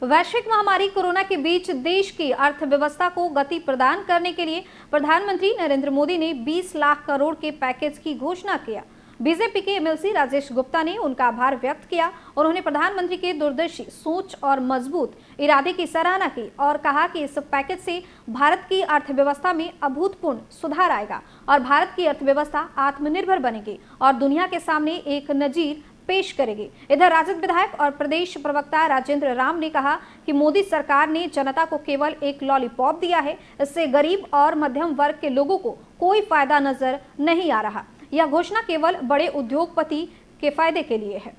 वैश्विक महामारी कोरोना के बीच देश की अर्थव्यवस्था को गति प्रदान करने के लिए प्रधानमंत्री नरेंद्र मोदी ने 20 लाख करोड़ के पैकेज की घोषणा किया। बीजेपी के एमएलसी राजेश गुप्ता ने उनका आभार व्यक्त किया और उन्होंने प्रधानमंत्री के दूरदर्शी सोच और मजबूत इरादे की सराहना की और कहा कि इस पैकेज से भारत की अर्थव्यवस्था में अभूतपूर्व सुधार आएगा और भारत की अर्थव्यवस्था आत्मनिर्भर बनेगी और दुनिया के सामने एक नजीर पेश करेगी। इधर राजद विधायक और प्रदेश प्रवक्ता राजेंद्र राम ने कहा कि मोदी सरकार ने जनता को केवल एक लॉलीपॉप दिया है, इससे गरीब और मध्यम वर्ग के लोगों को कोई फायदा नजर नहीं आ रहा। यह घोषणा केवल बड़े उद्योगपति के फायदे के लिए है।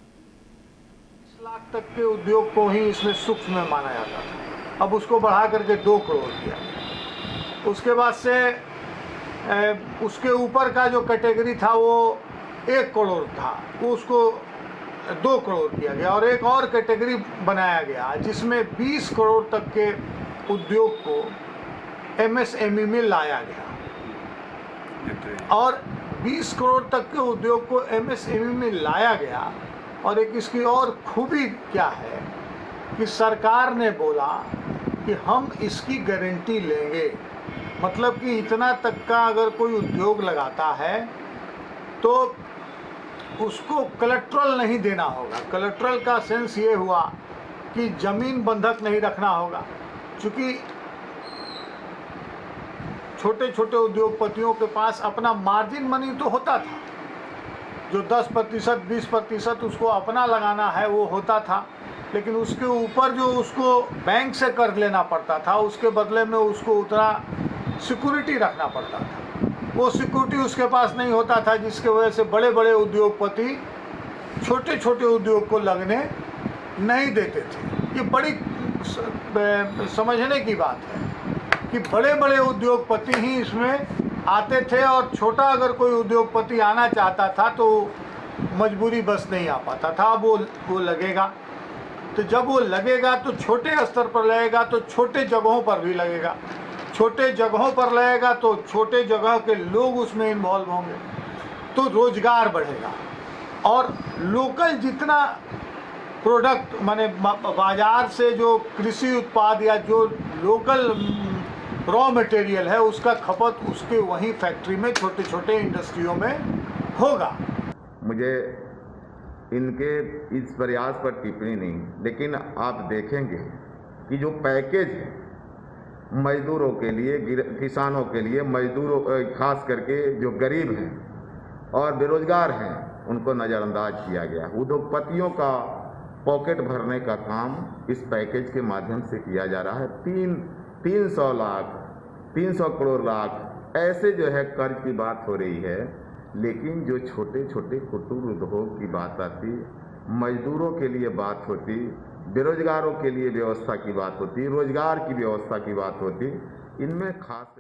20 लाख तक के उद्योग को ही इसमें सूक्ष्म में माना जाता था, अब उसको बढ़ा करके 2 करोड़ किया। उसके बाद से उसके ऊपर का जो कैटेगरी था वो 1 करोड़ था, उसको 2 करोड़ किया गया और एक और कैटेगरी बनाया गया जिसमें 20 करोड़ तक के उद्योग को एमएसएमई में लाया गया और 20 करोड़ तक के उद्योग को एमएसएमई में लाया गया। और एक इसकी और खूबी क्या है कि सरकार ने बोला कि हम इसकी गारंटी लेंगे, मतलब कि इतना तक का अगर कोई उद्योग लगाता है तो उसको कोलेट्रल नहीं देना होगा। कोलेट्रल का सेंस ये हुआ कि ज़मीन बंधक नहीं रखना होगा, क्योंकि छोटे छोटे उद्योगपतियों के पास अपना मार्जिन मनी तो होता था, जो 10% 20% उसको अपना लगाना है वो होता था, लेकिन उसके ऊपर जो उसको बैंक से कर्ज लेना पड़ता था उसके बदले में उसको उतना सिक्योरिटी रखना पड़ता था। वो सिक्योरिटी उसके पास नहीं होता था, जिसके वजह से बड़े बड़े उद्योगपति छोटे छोटे उद्योग को लगने नहीं देते थे। ये बड़ी समझने की बात है कि बड़े बड़े उद्योगपति ही इसमें आते थे और छोटा अगर कोई उद्योगपति आना चाहता था तो मजबूरी बस नहीं आ पाता था। अब वो लगेगा, तो जब वो लगेगा तो छोटे स्तर पर लगेगा, तो छोटे जगहों पर भी लगेगा। छोटे जगहों पर लगेगा तो छोटे जगह के लोग उसमें इन्वॉल्व होंगे, तो रोजगार बढ़ेगा और लोकल जितना प्रोडक्ट माने बाजार से जो कृषि उत्पाद या जो लोकल रॉ मटेरियल है उसका खपत उसके वहीं फैक्ट्री में छोटे छोटे इंडस्ट्रियों में होगा। मुझे इनके इस प्रयास पर टिप्पणी नहीं, लेकिन आप देखेंगे कि जो पैकेज है मजदूरों के लिए, किसानों के लिए, मजदूरों खास करके जो गरीब हैं और बेरोजगार हैं उनको नज़रअंदाज किया गया। उद्योगपतियों का पॉकेट भरने का काम इस पैकेज के माध्यम से किया जा रहा है। 300 लाख 300 करोड़ लाख ऐसे जो है कर्ज की बात हो रही है, लेकिन जो छोटे छोटे कुटीर उद्योग की बात आती, मजदूरों के लिए बात होती, बेरोजगारों के लिए व्यवस्था की बात होती, रोजगार की व्यवस्था की बात होती, इनमें खास